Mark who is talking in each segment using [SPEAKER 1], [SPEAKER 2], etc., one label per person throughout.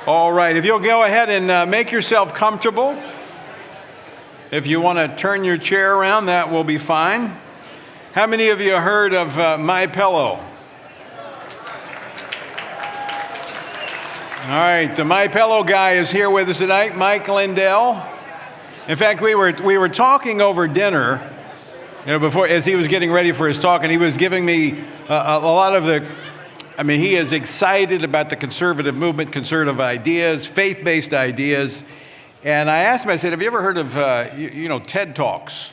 [SPEAKER 1] All right, if you'll go ahead and make yourself comfortable. If you want to turn your chair around, that will be fine. How many of you heard of My Pillow? All right, the My Pillow guy is here with us tonight, Mike Lindell. In fact, we were talking over dinner, before as he was getting ready for his talk, and he was giving me a lot of he is excited about the conservative movement, conservative ideas, faith-based ideas. And I asked him, I said, have you ever heard of, TED Talks?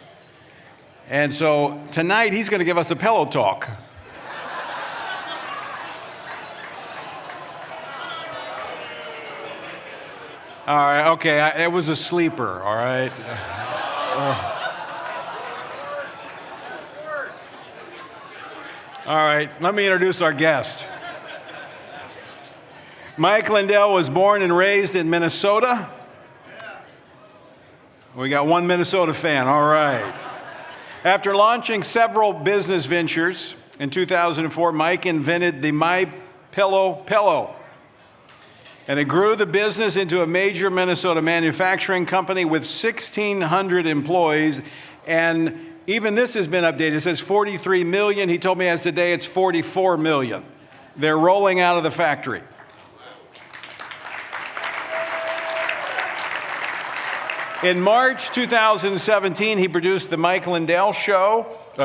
[SPEAKER 1] And so tonight he's going to give us a pillow talk. All right, okay, it was a sleeper, all right? All right, let me introduce our guest. Mike Lindell was born and raised in Minnesota. We got one Minnesota fan, all right. After launching several business ventures in 2004, Mike invented the My Pillow pillow. And it grew the business into a major Minnesota manufacturing company with 1,600 employees. And even this has been updated. It says 43 million. He told me as today it's 44 million. They're rolling out of the factory. In March 2017, he produced the Mike Lindell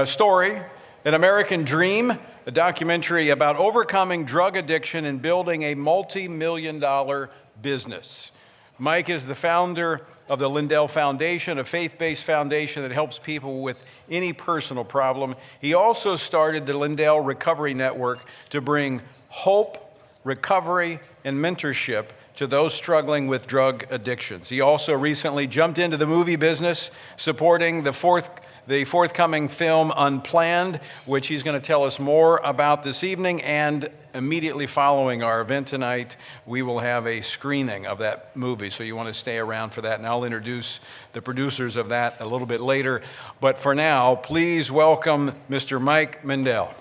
[SPEAKER 1] story, An American Dream, a documentary about overcoming drug addiction and building a multi-million-dollar business. Mike is the founder of the Lindell Foundation, a faith-based foundation that helps people with any personal problem. He also started the Lindell Recovery Network to bring hope, recovery, and mentorship to those struggling with drug addictions. He also recently jumped into the movie business, supporting the forthcoming film Unplanned, which he's going to tell us more about this evening. And immediately following our event tonight, we will have a screening of that movie, so you want to stay around for that. And I'll introduce the producers of that a little bit later. But for now, please welcome Mr. Mike Lindell.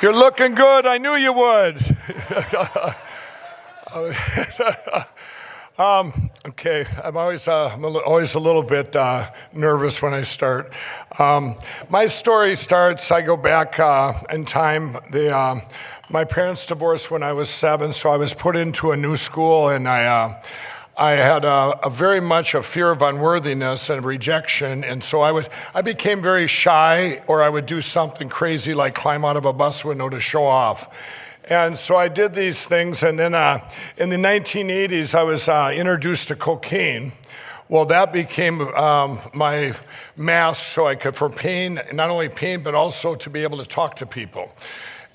[SPEAKER 2] You're looking good. I knew you would. Okay, I'm always a little bit nervous when I start. My story starts, I go back in time. My parents divorced when I was 7, so I was put into a new school, and I had a very much a fear of unworthiness and rejection, and so I became very shy, or I would do something crazy like climb out of a bus window to show off. And so I did these things, and then in the 1980s, I was introduced to cocaine. Well, that became my mask, so I could, for pain, not only pain, but also to be able to talk to people.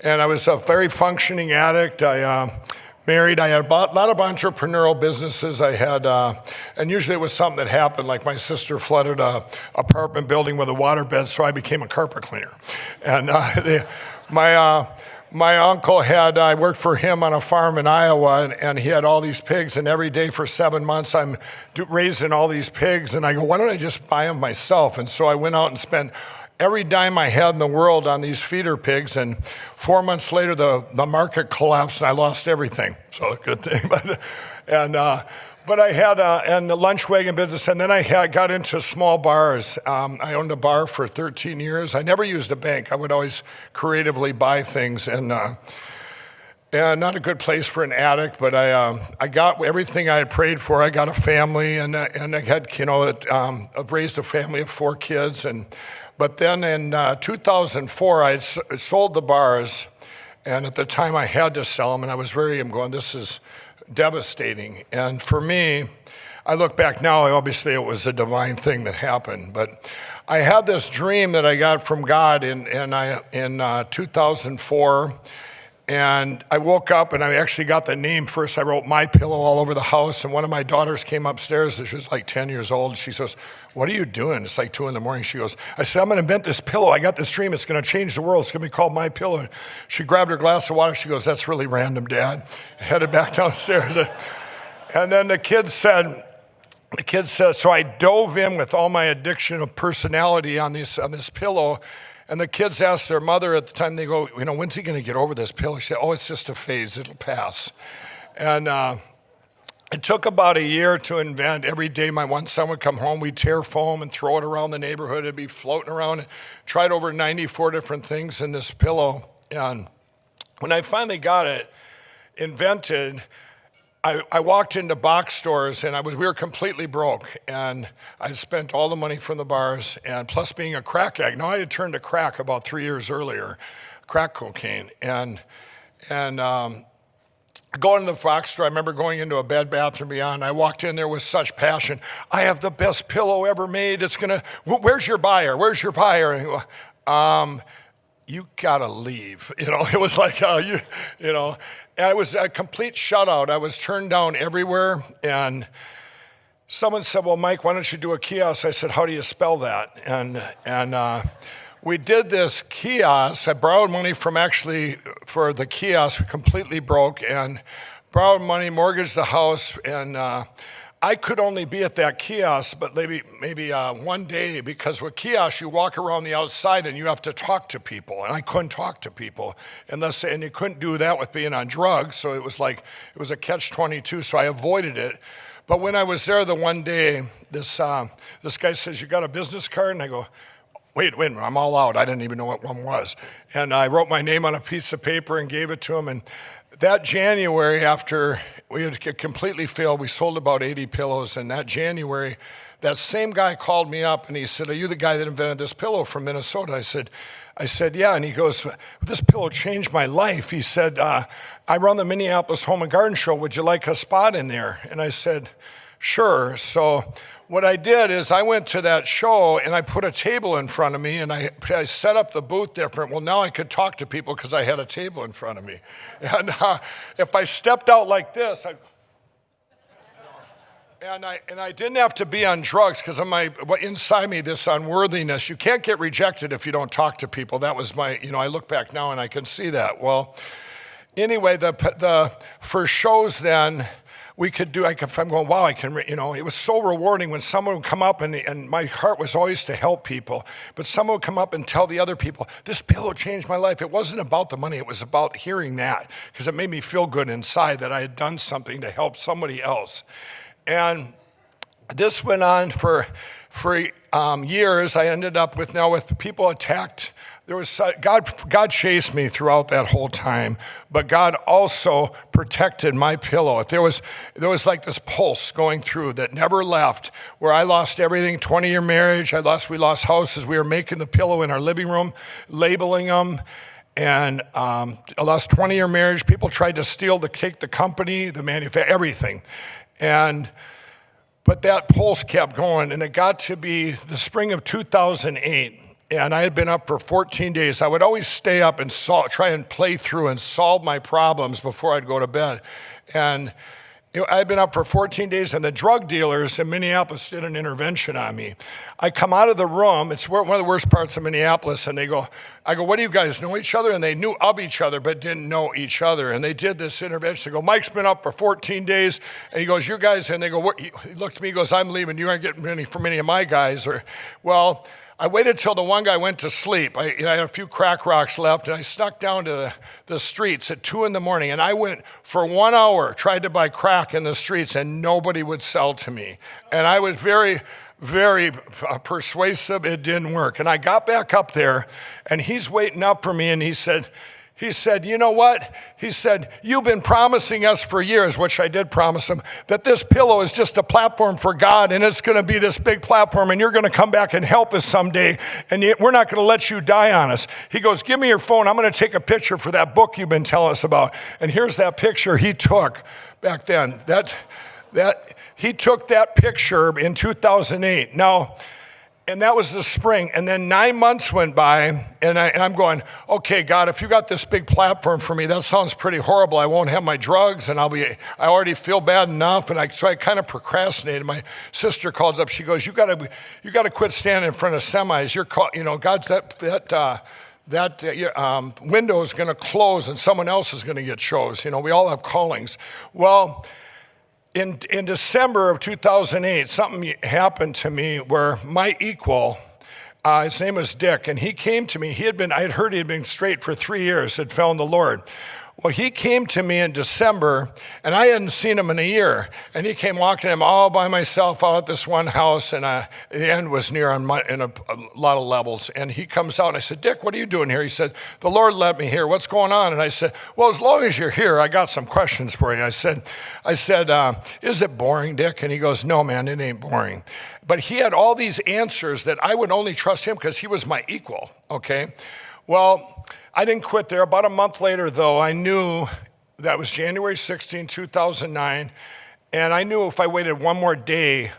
[SPEAKER 2] And I was a very functioning addict. I married. I had a lot of entrepreneurial businesses. I had, and usually it was something that happened, like my sister flooded a apartment building with a waterbed, so I became a carpet cleaner. And my uncle I worked for him on a farm in Iowa, and he had all these pigs, and every day for 7 months I'm raising all these pigs, and I go, why don't I just buy them myself? And so I went out and spent every dime I had in the world on these feeder pigs, and 4 months later the market collapsed and I lost everything. So a good thing. But I had the lunch wagon business, and then I got into small bars. I owned a bar for 13 years. I never used a bank. I would always creatively buy things, and not a good place for an addict, but I got everything I had prayed for. I got a family, and I had, I've raised a family of 4 kids, but then in 2004, I sold the bars, and at the time I had to sell them, and I'm going, this is devastating. And for me, I look back now, obviously it was a divine thing that happened, but I had this dream that I got from God in 2004, and I woke up and I actually got the name first. I wrote My Pillow all over the house, and one of my daughters came upstairs. She was like 10 years old. She says, what are you doing? It's like 2 a.m. She goes, I said, I'm going to invent this pillow. I got this dream. It's going to change the world. It's going to be called My Pillow. She grabbed her glass of water. She goes, that's really random, Dad. Headed back downstairs. And then the kids said, the kids said, so I dove in with all my addiction of personality on this pillow. And the kids asked their mother at the time, they go, when's he going to get over this pillow? She said, oh, it's just a phase, it'll pass. And it took about a year to invent. Every day my one son would come home, we'd tear foam and throw it around the neighborhood. It'd be floating around. Tried over 94 different things in this pillow. And when I finally got it invented, I walked into box stores and we were completely broke, and I spent all the money from the bars, and plus being a crack addict. Now I had turned to crack about 3 years earlier, crack cocaine, and going to the box store. I remember going into a Bed Bath & Beyond. I walked in there with such passion. I have the best pillow ever made. Where's your buyer? Where's your buyer? And he goes, you gotta leave. It was like, and it was a complete shutout. I was turned down everywhere. And someone said, well, Mike, why don't you do a kiosk? I said, how do you spell that? And we did this kiosk. I borrowed money for the kiosk, completely broke, and borrowed money, mortgaged the house, and I could only be at that kiosk, but maybe one day, because with kiosks, you walk around the outside and you have to talk to people, and I couldn't talk to people and you couldn't do that with being on drugs, so it was a catch-22, so I avoided it. But when I was there the one day, this guy says, you got a business card? And I go, wait, I'm all out. I didn't even know what one was. And I wrote my name on a piece of paper and gave it to him, and that January, after we had completely failed, we sold about 80 pillows, and that January, that same guy called me up and he said, are you the guy that invented this pillow from Minnesota? I said, yeah, and he goes, this pillow changed my life. He said, I run the Minneapolis Home and Garden Show, would you like a spot in there? And I said, sure. So what I did is I went to that show and I put a table in front of me and I set up the booth different. Well, now I could talk to people because I had a table in front of me. And if I stepped out like this, I didn't have to be on drugs because inside me, this unworthiness. You can't get rejected if you don't talk to people. That was I look back now and I can see that. Well, anyway, for shows then, we could do, I'm going, wow, it was so rewarding when someone would come up, and my heart was always to help people, but someone would come up and tell the other people, this pillow changed my life. It wasn't about the money, it was about hearing that, because it made me feel good inside that I had done something to help somebody else. And this went on for years. I ended up with people attacked. God chased me throughout that whole time, but God also protected my pillow. There was like this pulse going through that never left, where I lost everything, 20-year marriage, we lost houses. We were making the pillow in our living room, labeling them, and I lost 20-year marriage. People tried to take the company, the manufacturer, everything. But that pulse kept going, and it got to be the spring of 2008. And I had been up for 14 days. I would always stay up and try and play through and solve my problems before I'd go to bed. And I had been up for 14 days, and the drug dealers in Minneapolis did an intervention on me. I come out of the room. It's one of the worst parts of Minneapolis, and I go, what do you guys know each other? And they knew of each other, but didn't know each other. And they did this intervention. They go, Mike's been up for 14 days. And he goes, you guys, and they go, he looked at me, he goes, I'm leaving. You aren't getting any from any of my guys. I waited till the one guy went to sleep. I had a few crack rocks left, and I snuck down to the streets at 2 a.m, and I went for 1 hour, tried to buy crack in the streets, and nobody would sell to me. And I was very, very persuasive. It didn't work. And I got back up there, and he's waiting up for me, and he said, you know what? He said, you've been promising us for years, which I did promise him, that this pillow is just a platform for God, and it's going to be this big platform, and you're going to come back and help us someday, and we're not going to let you die on us. He goes, give me your phone. I'm going to take a picture for that book you've been telling us about. And here's that picture he took back then. He took that picture in 2008. Now, and that was the spring. And then 9 months went by, and I'm going, okay, God, if you got this big platform for me, that sounds pretty horrible. I won't have my drugs, and I already feel bad enough. And so I kind of procrastinated. My sister calls up. She goes, you got to quit standing in front of semis. God's that window is going to close, and someone else is going to get chose. We all have callings. Well, in December of 2008, something happened to me where my equal, his name was Dick, and he came to me. I had heard he had been straight for 3 years, had found the Lord. Well, he came to me in December, and I hadn't seen him in a year. And he came walking him all by myself out at this one house, and the end was near in a lot of levels. And he comes out, and I said, Dick, what are you doing here? He said, the Lord led me here. What's going on? And I said, well, as long as you're here, I got some questions for you. I said, is it boring, Dick? And he goes, no, man, it ain't boring. But he had all these answers that I would only trust him because he was my equal, okay? Well, I didn't quit there. About a month later, though, I knew that was January 16, 2009, and I knew if I waited one more day,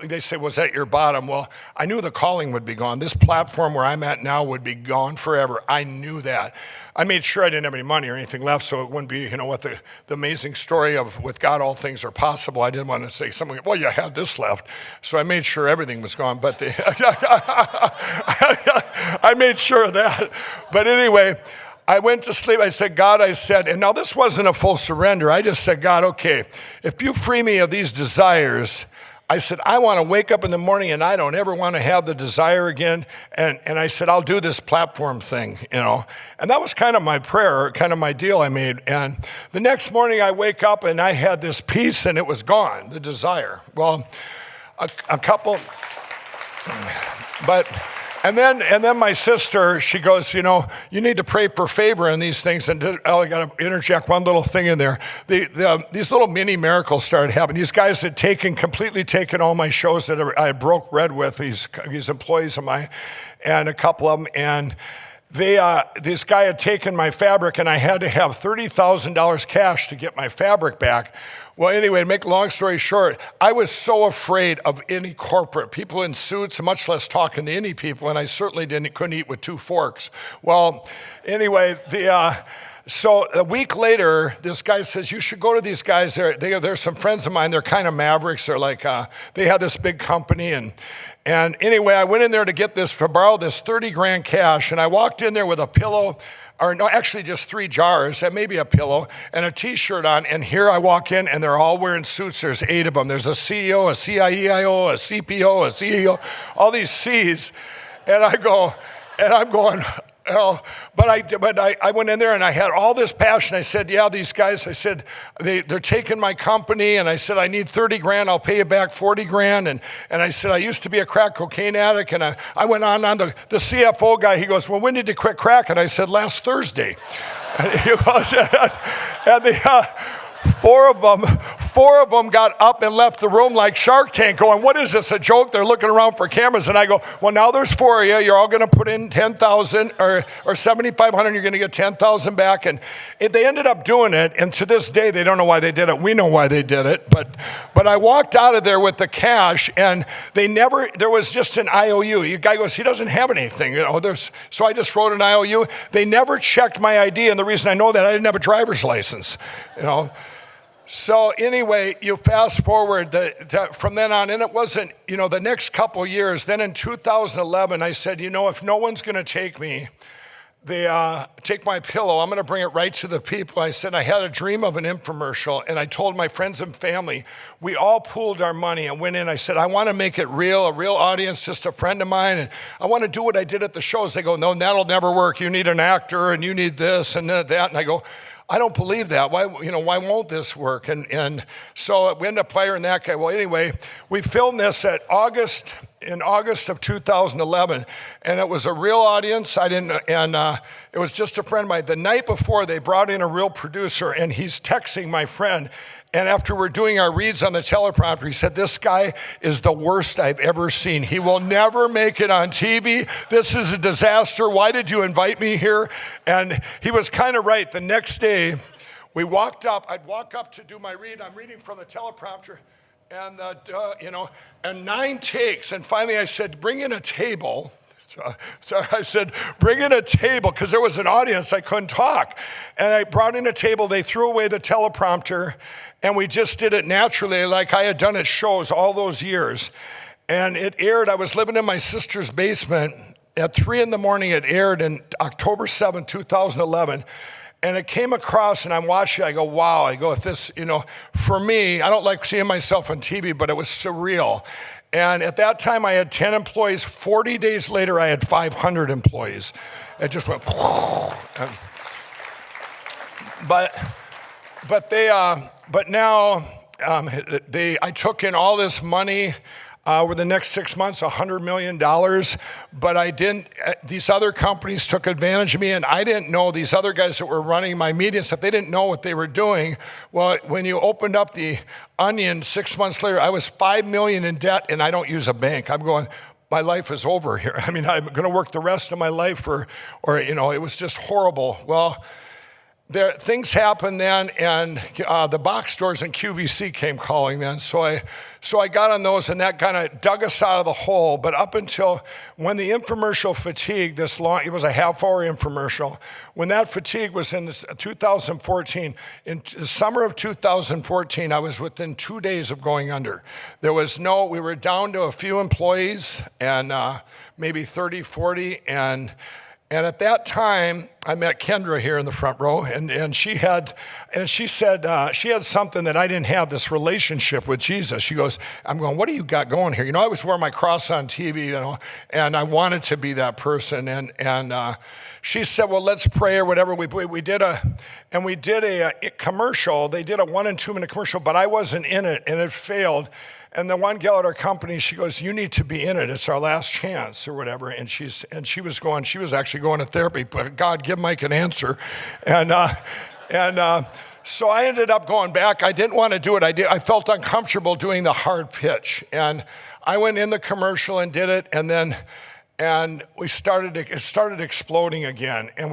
[SPEAKER 2] they say, was that your bottom? Well, I knew the calling would be gone. This platform where I'm at now would be gone forever. I knew that. I made sure I didn't have any money or anything left, so it wouldn't be, what the amazing story of with God all things are possible. I didn't want to say something, well, you had this left. So I made sure everything was gone, but I made sure of that. But anyway, I went to sleep. I said, God, and now this wasn't a full surrender. I just said, God, okay, if you free me of these desires, I said, I want to wake up in the morning and I don't ever want to have the desire again. And I said, I'll do this platform thing, And that was kind of my prayer, kind of my deal I made. And the next morning I wake up and I had this peace and it was gone, the desire. Well, a couple, and then my sister, she goes, you need to pray for favor in these things. And I got to interject one little thing in there. These little mini miracles started happening. These guys had completely taken all my shows that I broke bread with, these employees of mine, and a couple of them. And this guy had taken my fabric, and I had to have $30,000 cash to get my fabric back. Well, anyway, to make a long story short, I was so afraid of any corporate people in suits, much less talking to any people, and I certainly couldn't eat with 2 forks. Well, anyway, so a week later, this guy says, you should go to these guys. They're some friends of mine. They're kind of mavericks. They're like, they have this big company. And anyway, I went in there to borrow this 30 grand cash, and I walked in there with a pillow, or no, actually just 3 jars, and maybe a pillow, and a t-shirt on, and here I walk in, and they're all wearing suits. There's 8 of them. There's a CEO, a CIEIO, a CPO, a CEO, all these Cs, and I'm going, oh, but I went in there and I had all this passion. I said, yeah, these guys, I said, they're taking my company, and I said, I need 30 grand, I'll pay you back 40 grand. And I said, I used to be a crack cocaine addict, and I went on the CFO guy, he goes, well, when did you quit crack? And I said, last Thursday. And he goes, and four of them got up and left the room like Shark Tank going, what is this, a joke? They're looking around for cameras. And I go, well, now there's 4 of you. You're all going to put in 10,000 or 7,500. You're going to get 10,000 back. And they ended up doing it. And to this day, they don't know why they did it. We know why they did it. But I walked out of there with the cash, and there was just an IOU. The guy goes, he doesn't have anything. So I just wrote an IOU. They never checked my ID. And the reason I know that, I didn't have a driver's license, So anyway, you fast forward from then on, and it wasn't, the next couple years. Then in 2011, I said, if no one's going to take me, take my pillow, I'm going to bring it right to the people. I said, I had a dream of an infomercial, and I told my friends and family, we all pooled our money and went in. I said, I want to make it real, a real audience, just a friend of mine, and I want to do what I did at the shows. They go, no, that'll never work. You need an actor, and you need this and that. And I go, I don't believe that. Why won't this work? And so we ended up firing that guy. Well, anyway, we filmed this in August of 2011, and it was a real audience. It was just a friend of mine. The night before, they brought in a real producer, and he's texting my friend. And after we're doing our reads on the teleprompter, he said, this guy is the worst I've ever seen. He will never make it on TV. This is a disaster. Why did you invite me here? And he was kind of right. The next day, I'd walk up to do my read. I'm reading from the teleprompter, and and 9 takes. And finally I said, bring in a table. So I said, bring in a table, because there was an audience, I couldn't talk. And I brought in a table, they threw away the teleprompter, and we just did it naturally like I had done at shows all those years. And it aired, I was living in my sister's basement. At 3 in the morning, it aired in October 7, 2011. And it came across, and I'm watching, I go, wow. I go, if this, for me, I don't like seeing myself on TV, but it was surreal. And at that time, I had 10 employees. 40 days later, I had 500 employees. It just went, but now I took in all this money over the next 6 months, $100 million, but I didn't, these other companies took advantage of me, and I didn't know, these other guys that were running my media stuff, they didn't know what they were doing. Well, when you opened up the Onion 6 months later, I was $5 million in debt, and I don't use a bank. I'm going, my life is over here. I mean, I'm going to work the rest of my life or it was just horrible. Well, things happened then, and the box stores and QVC came calling then. So I got on those, and that kind of dug us out of the hole. But up until when the infomercial fatigue, this long, it was a half-hour infomercial. When that fatigue was in 2014, in the summer of 2014, I was within 2 days of going under. We were down to a few employees, and maybe 30, 40, and at that time, I met Kendra here in the front row, and she said she had something that I didn't have, this relationship with Jesus. She goes, I'm going, what do you got going here? I was wearing my cross on TV, and I wanted to be that person. And she said, well, let's pray or whatever. We did a commercial. They did a 1 and 2 minute commercial, but I wasn't in it, and it failed. And the one gal at our company, she goes, you need to be in it. It's our last chance or whatever. And she was actually going to therapy, but God, give Mike an answer. So I ended up going back. I didn't want to do it. I felt uncomfortable doing the hard pitch. And I went in the commercial and did it. And it started exploding again. And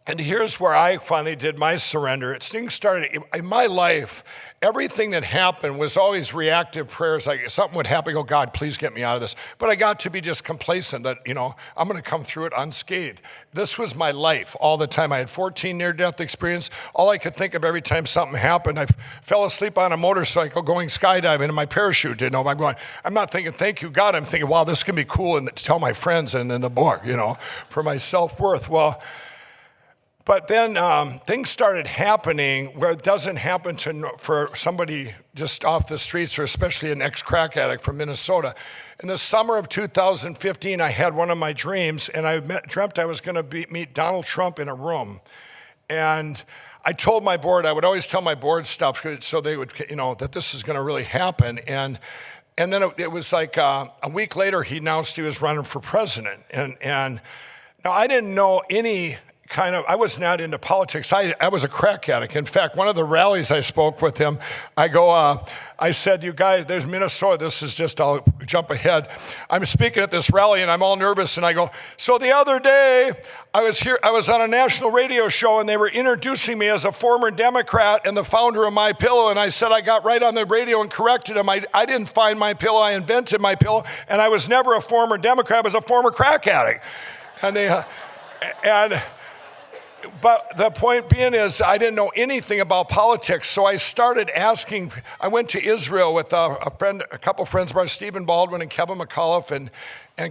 [SPEAKER 2] and here's where I finally did my surrender. Things started, in my life, everything that happened was always reactive prayers. Like something would happen, I go, God, please get me out of this. But I got to be just complacent that, I'm going to come through it unscathed. This was my life all the time. I had 14 near-death experience. All I could think of every time something happened, I fell asleep on a motorcycle going skydiving and my parachute didn't open. I'm not thinking, thank you, God. I'm thinking, wow, this can be cool and to tell my friends and in the book, for my self-worth. But then things started happening where it doesn't happen for somebody just off the streets, or especially an ex-crack addict from Minnesota. In the summer of 2015, I had one of my dreams, and I dreamt I was going to meet Donald Trump in a room. And I told my board, I would always tell my board stuff so they would, that this is going to really happen. And then it was like a week later, he announced he was running for president. And now I didn't know any I was not into politics. I was a crack addict. In fact, one of the rallies I spoke with him, I said, you guys, there's Minnesota. This is just, I'll jump ahead. I'm speaking at this rally and I'm all nervous and I go, so the other day I was on a national radio show and they were introducing me as a former Democrat and the founder of My Pillow. And I said, I got right on the radio and corrected him. I didn't find My Pillow. I invented My Pillow. And I was never a former Democrat. I was a former crack addict. But the point being is I didn't know anything about politics, so I started asking. I went to Israel with a couple friends of ours, Stephen Baldwin and Kevin McAuliffe, and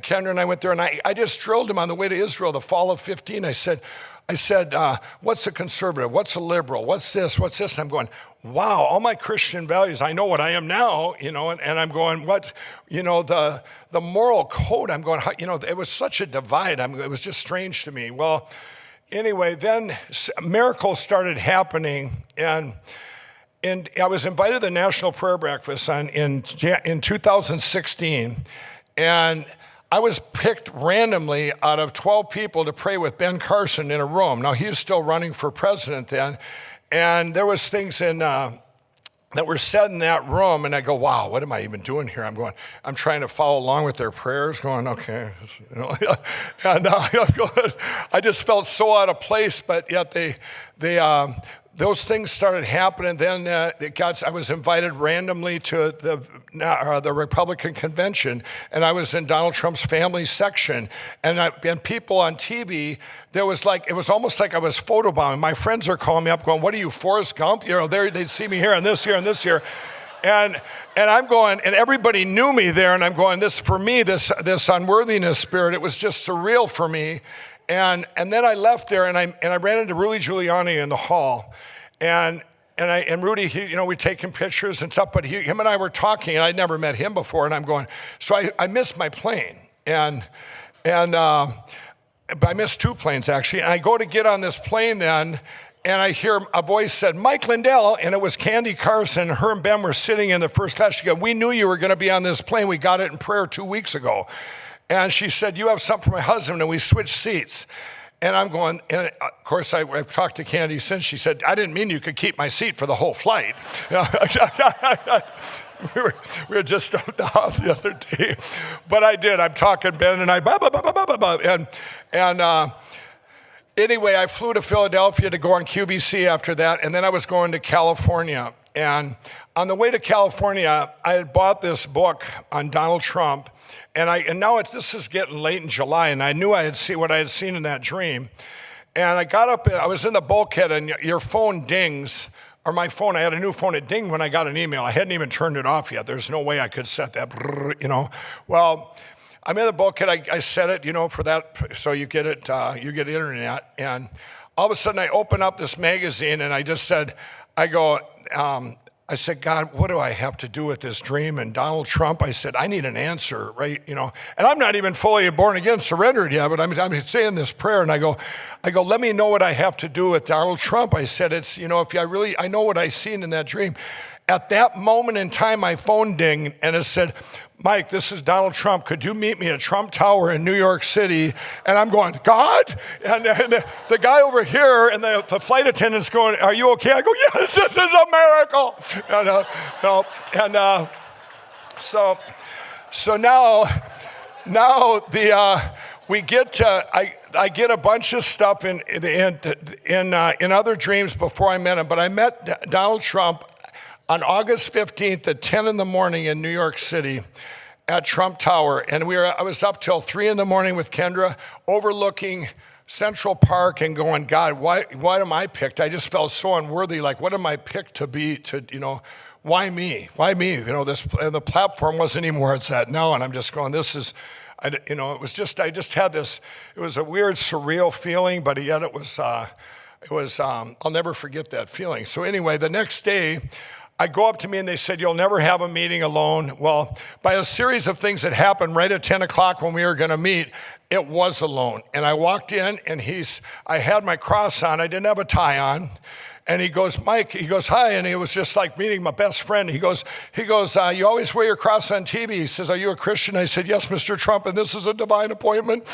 [SPEAKER 2] Kendra and I went there, and I just drilled him on the way to Israel, the fall of 15. I said, what's a conservative? What's a liberal? What's this? What's this? And I'm going, wow, all my Christian values, I know what I am now, and I'm going, the moral code, I'm going, it was such a divide. It was just strange to me. Well, anyway, then miracles started happening, and I was invited to the National Prayer Breakfast in 2016, and I was picked randomly out of 12 people to pray with Ben Carson in a room. Now, he was still running for president then, and there was things that were said in that room, and I go, wow, what am I even doing here? I'm trying to follow along with their prayers, going, okay. And I just felt so out of place, but yet those things started happening. Then I was invited randomly to the Republican convention, and I was in Donald Trump's family section. And people on TV, it was almost like I was photobombing. My friends are calling me up, going, "What are you, Forrest Gump?" They'd see me here and this here and this here. And I'm going, and everybody knew me there, and I'm going, this for me, this unworthiness spirit, it was just surreal for me. And then I left there, and I ran into Rudy Giuliani in the hall, and Rudy, we'd taken pictures and stuff, but him and I were talking, and I'd never met him before, and I'm going, so I missed my plane, but I missed 2 planes actually, and I go to get on this plane then, and I hear a voice said, Mike Lindell, and it was Candy Carson. Her and Ben were sitting in the first class. She goes, we knew you were going to be on this plane. We got it in prayer 2 weeks ago. And she said, you have something for my husband, and we switched seats. And I'm going, and of course, I've talked to Candy since. She said, I didn't mean you could keep my seat for the whole flight. We were just off the other day, but I did. I'm talking Ben and I, anyway, I flew to Philadelphia to go on QVC after that, and then I was going to California. And on the way to California, I had bought this book on Donald Trump, and now this is getting late in July, and I knew I had seen what I had seen in that dream. And I got up, and I was in the bulkhead, and your phone dings. Or my phone, I had a new phone, it dinged when I got an email. I hadn't even turned it off yet. There's no way I could set that, Well, I'm in the bulkhead, I set it, for that, so you get it, you get internet. And all of a sudden I open up this magazine and I just said, I said, God, what do I have to do with this dream? And Donald Trump, I said, I need an answer, right? And I'm not even fully born again, surrendered yet, but I'm saying this prayer, and I go, let me know what I have to do with Donald Trump. I said, it's, if I know what I seen in that dream. At that moment in time, my phone dinged, and it said, Mike, this is Donald Trump. Could you meet me at Trump Tower in New York City? And I'm going, God? And the guy over here and the flight attendant's going, are you okay? I go, yes, this is a miracle. So now we get to, I get a bunch of stuff in other dreams before I met him, but I met Donald Trump on August 15th at 10 in the morning in New York City at Trump Tower. And I was up till 3 in the morning with Kendra, overlooking Central Park and going, God, why am I picked? I just felt so unworthy. Like, what am I picked to be, why me? Why me? The platform wasn't even where it's at now. And I'm just going, it was just, I just had this, it was a weird, surreal feeling, but yet it was, I'll never forget that feeling. So anyway, the next day, I go up to me and they said, you'll never have a meeting alone. Well, by a series of things that happened right at 10 o'clock when we were going to meet, it was alone. And I walked in and I had my cross on. I didn't have a tie on. And he goes, Mike, he goes, hi. And it was just like meeting my best friend. He goes, you always wear your cross on TV. He says, are you a Christian? I said, yes, Mr. Trump, and this is a divine appointment.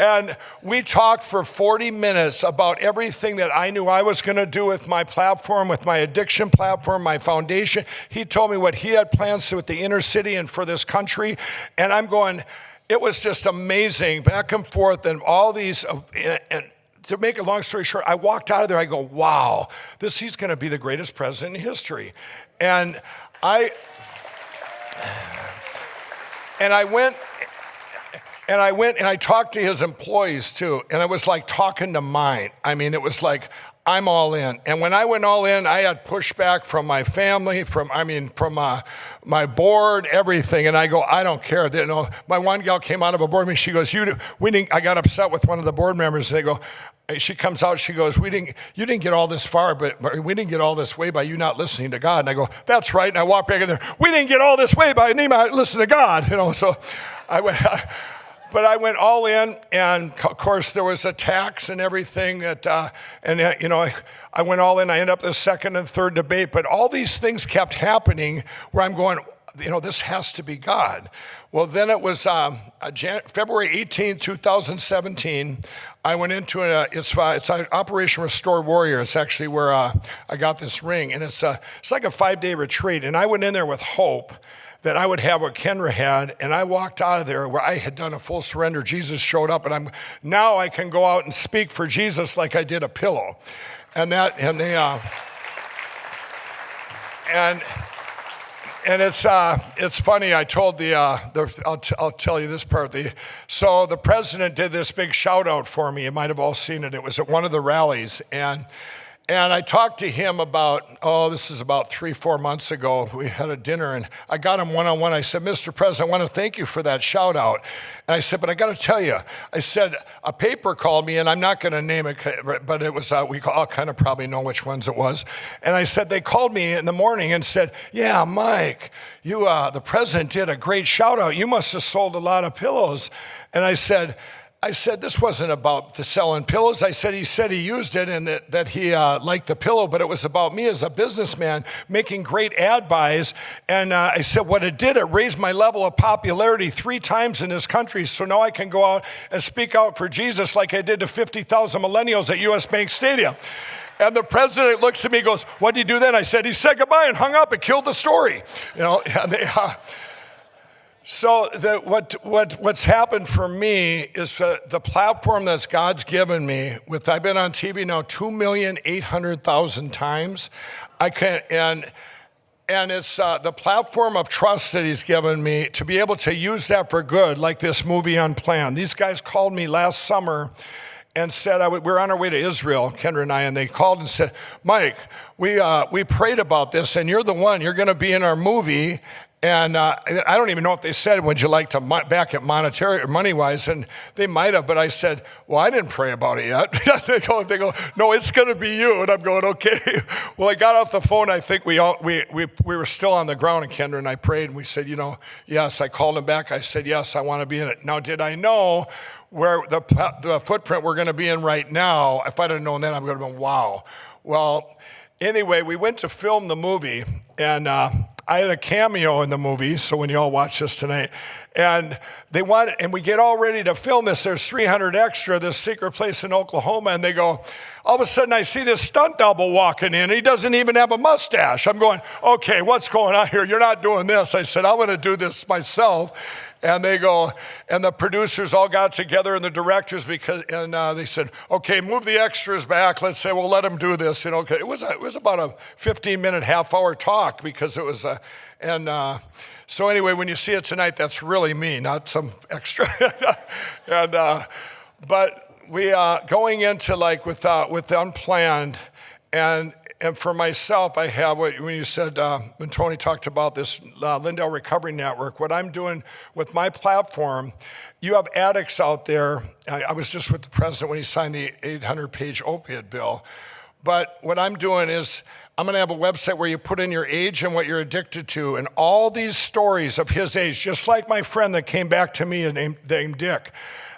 [SPEAKER 2] And we talked for 40 minutes about everything that I knew I was going to do with my platform, with my addiction platform, my foundation. He told me what he had plans with the inner city and for this country. And I'm going, it was just amazing, back and forth, and all these, and to make a long story short, I walked out of there, I go, wow, he's going to be the greatest president in history. And I went and I talked to his employees too, and it was like talking to mine. I mean, it was like, I'm all in. And when I went all in, I had pushback from my family, from my board, everything. And I go, I don't care. My one gal came out of a board meeting. She goes, I got upset with one of the board members. And they go, she comes out, she goes, you didn't get all this far, but we didn't get all this way by you not listening to God. And I go, that's right. And I walk back in there, we didn't get all this way by me not listening to God. So I went, but I went all in, and of course there was attacks and everything I went all in. I ended up the second and third debate, but all these things kept happening where I'm going, this has to be God. Well, then it was February 18, 2017. I went into it's Operation Restore Warrior. It's actually where I got this ring, and it's like a 5-day retreat. And I went in there with hope that I would have what Kendra had, and I walked out of there where I had done a full surrender. Jesus showed up, and now I can go out and speak for Jesus like I did a pillow, and it's funny. I told I'll tell you this part. So the president did this big shout out for me. You might have all seen it. It was at one of the rallies, and And I talked to him about, this is about 3-4 months ago. We had a dinner and I got him one-on-one. I said, Mr. President, I want to thank you for that shout out. And I said, but I got to tell you, I said, a paper called me, and I'm not going to name it, but it was, we all kind of probably know which ones it was. And I said, they called me in the morning and said, yeah, Mike, you, the president did a great shout out. You must have sold a lot of pillows. And I said, this wasn't about the selling pillows. I said he used it and that he liked the pillow, but it was about me as a businessman making great ad buys. And I said what it did, it raised my level of popularity 3 times in this country. So now I can go out and speak out for Jesus like I did to 50,000 millennials at US Bank Stadium. And the president looks at me and goes, what did you do then? I said, he said goodbye and hung up and killed the story. You know, and they, So what's happened for me is the platform that God's given me. I've been on TV now 2,800,000 times. And it's the platform of trust that He's given me to be able to use that for good, like this movie Unplanned. These guys called me last summer and said we're on our way to Israel, Kendra and I, and they called and said, Mike, we prayed about this, and you're going to be in our movie. And I don't even know if they said, would you like to back it monetary or money-wise? And they might have, but I said, well, I didn't pray about it yet. they go, no, it's going to be you. And I'm going, okay. Well, I got off the phone. I think we were still on the ground, and Kendra and I prayed, and we said, yes. I called him back. I said, yes, I want to be in it. Now, did I know where the footprint we're going to be in right now? If I'd have known that, I'm going to be, wow. Well, anyway, we went to film the movie, and I had a cameo in the movie, so when you all watch this tonight, and we get all ready to film this. There's 300 extra, this secret place in Oklahoma, and they go, all of a sudden I see this stunt double walking in. He doesn't even have a mustache. I'm going, okay, what's going on here? You're not doing this. I said, I'm going to do this myself. And they go, and the producers all got together and the directors and they said, okay, move the extras back. Let's say we'll let them do this. It was about a 15-minute, half-hour talk because it was so anyway, when you see it tonight, that's really me, not some extra. But we going into with Unplanned, and for myself, I have when you said, when Tony talked about this Lindell Recovery Network, what I'm doing with my platform, you have addicts out there. I was just with the president when he signed the 800-page opiate bill. But what I'm doing is I'm going to have a website where you put in your age and what you're addicted to, and all these stories of his age, just like my friend that came back to me named Dick.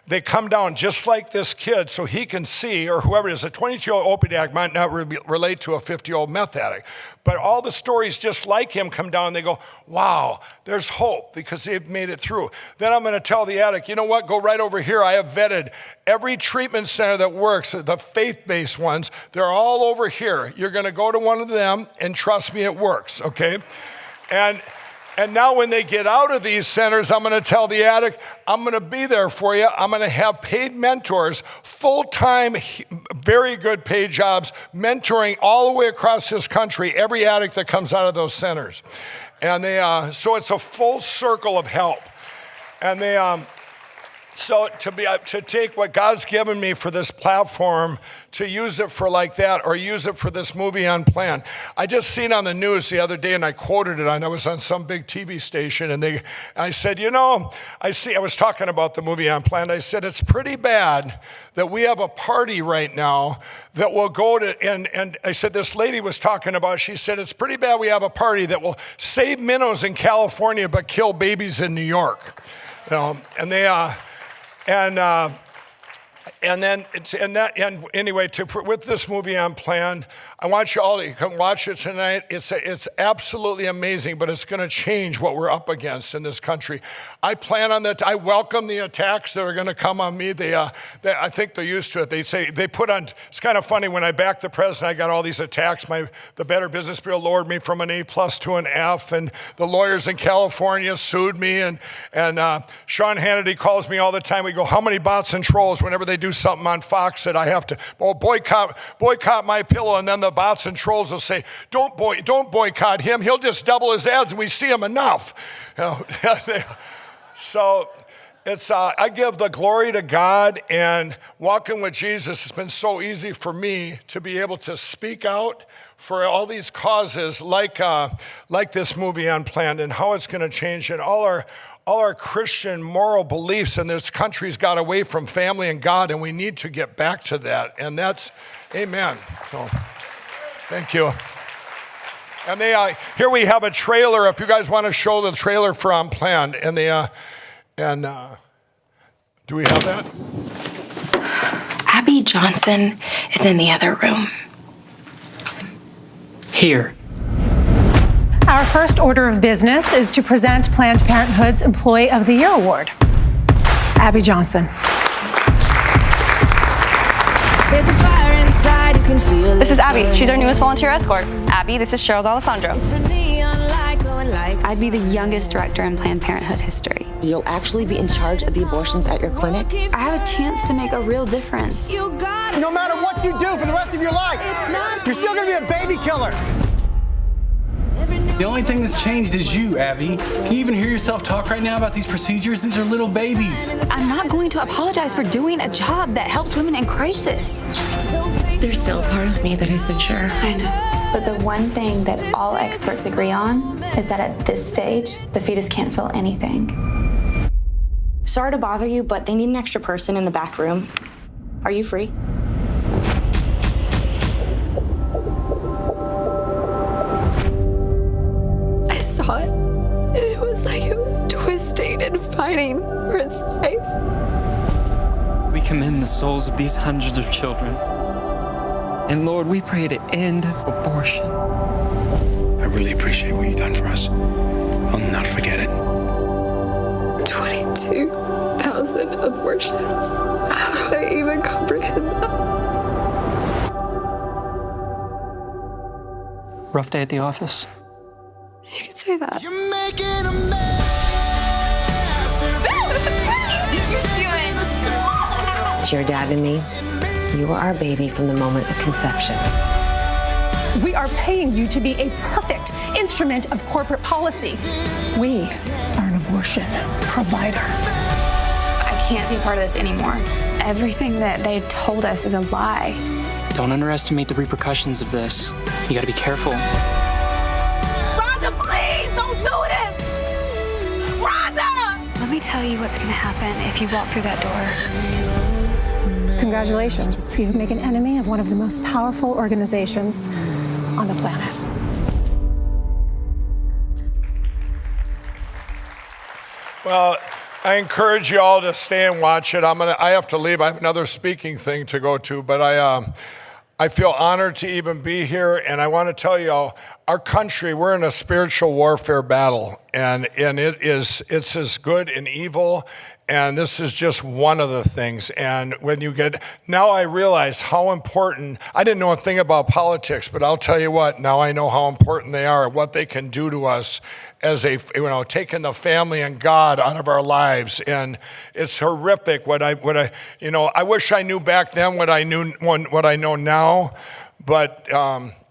[SPEAKER 2] They come down just like this kid so he can see, or whoever it is, a 22-year-old opiate addict might not relate to a 50-year-old meth addict. But all the stories just like him come down and they go, wow, there's hope because they've made it through. Then I'm going to tell the addict, you know what, go right over here. I have vetted every treatment center that works, the faith-based ones. They're all over here. You're going to go to one of them and trust me, it works, okay? And now when they get out of these centers, I'm going to tell the addict, I'm going to be there for you. I'm going to have paid mentors, full-time, very good paid jobs, mentoring all the way across this country, every addict that comes out of those centers. And so it's a full circle of help. And so to take what God's given me for this platform, to use it for like that, or use it for this movie Unplanned. I just seen on the news the other day, and I quoted it. I was on some big TV station, and I said, I was talking about the movie Unplanned. I said, it's pretty bad that we have a party right now that will go to, and I said, this lady was talking about, she said, it's pretty bad we have a party that will save minnows in California but kill babies in New York. With this movie Unplanned, I want you all to come watch it tonight. It's absolutely amazing, but it's going to change what we're up against in this country. I plan on that. I welcome the attacks that are going to come on me. I think they're used to it. They put on. It's kind of funny when I backed the president. I got all these attacks. The Better Business Bureau lowered me from an A+ to an F, and the lawyers in California sued me. And Sean Hannity calls me all the time. We go, how many bots and trolls? Whenever they do something on Fox that I have to boycott my pillow, and then the bots and trolls will say, don't boycott him. He'll just double his ads, and we see him enough. So I give the glory to God, and walking with Jesus has been so easy for me to be able to speak out for all these causes like this movie Unplanned and how it's going to change and all our Christian moral beliefs. And this country's got away from family and God, and we need to get back to that. And that's, amen. So, thank you. And here we have a trailer. If you guys want to show the trailer for Unplanned, and do we have that?
[SPEAKER 3] Abby Johnson is in the other room.
[SPEAKER 4] Here.
[SPEAKER 5] Our first order of business is to present Planned Parenthood's Employee of the Year Award. Abby Johnson.
[SPEAKER 6] There's a fire inside, you can feel it.
[SPEAKER 7] This is Abby. She's our newest volunteer escort. Abby, this is Cheryl's Alessandro.
[SPEAKER 6] It's a neon light glowing like
[SPEAKER 8] I'd be the youngest director in Planned Parenthood history.
[SPEAKER 9] You'll actually be in charge of the abortions at your clinic?
[SPEAKER 8] I have a chance to make a real difference.
[SPEAKER 6] you got
[SPEAKER 10] No matter what you do for the rest of your life, you're still gonna be a baby killer.
[SPEAKER 4] The only thing that's changed is you, Abby. Can you even hear yourself talk right now about these procedures? These are little babies.
[SPEAKER 8] I'm not going to apologize for doing a job that helps women in crisis.
[SPEAKER 3] There's still a part of me that isn't sure.
[SPEAKER 8] I know. But the one thing that all experts agree on is that at this stage, the fetus can't feel anything.
[SPEAKER 9] Sorry to bother you, but they need an extra person in the back room. Are you free?
[SPEAKER 8] I saw it. And it was like it was twisting and fighting for its life.
[SPEAKER 11] We commend the souls of these hundreds of children. And Lord, we pray to end abortion.
[SPEAKER 12] I really appreciate what you've done for us. I'll not forget it.
[SPEAKER 8] 22,000 abortions. How do I even comprehend that?
[SPEAKER 11] Rough day at the office.
[SPEAKER 8] You can say that.
[SPEAKER 6] You're making a mess.
[SPEAKER 9] It's your dad and me. You were our baby from the moment of conception.
[SPEAKER 5] We are paying you to be a perfect instrument of corporate policy. We are an abortion provider.
[SPEAKER 8] I can't be a part of this anymore. Everything that they told us is a lie.
[SPEAKER 11] Don't underestimate the repercussions of this. You gotta be careful.
[SPEAKER 5] Rhonda, please don't do this! Rhonda!
[SPEAKER 8] Let me tell you what's gonna happen if you walk through that door.
[SPEAKER 5] Congratulations. You've made an enemy of one of the most powerful organizations on the planet.
[SPEAKER 2] Well, I encourage you all to stay and watch it. I have to leave. I have another speaking thing to go to, but I feel honored to even be here, and I want to tell you all, our country, we're in a spiritual warfare battle, and it's as good and evil, and this is just one of the things. And now I realize how important, I didn't know a thing about politics, but I'll tell you what, now I know how important they are, what they can do to us as taking the family and God out of our lives. And it's horrific I wish I knew back then what I know now, but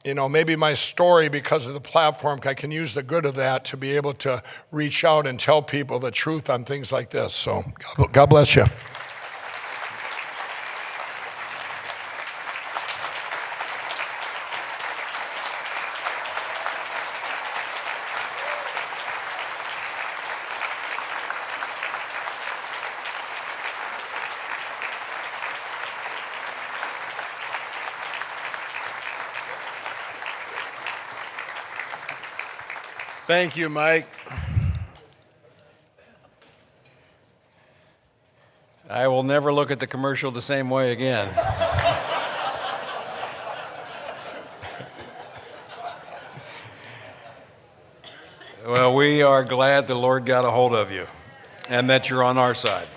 [SPEAKER 2] maybe my story, because of the platform, I can use the good of that to be able to reach out and tell people the truth on things like this. So God bless you.
[SPEAKER 1] Thank you, Mike. I will never look at the commercial the same way again. Well, we are glad the Lord got a hold of you and that you're on our side.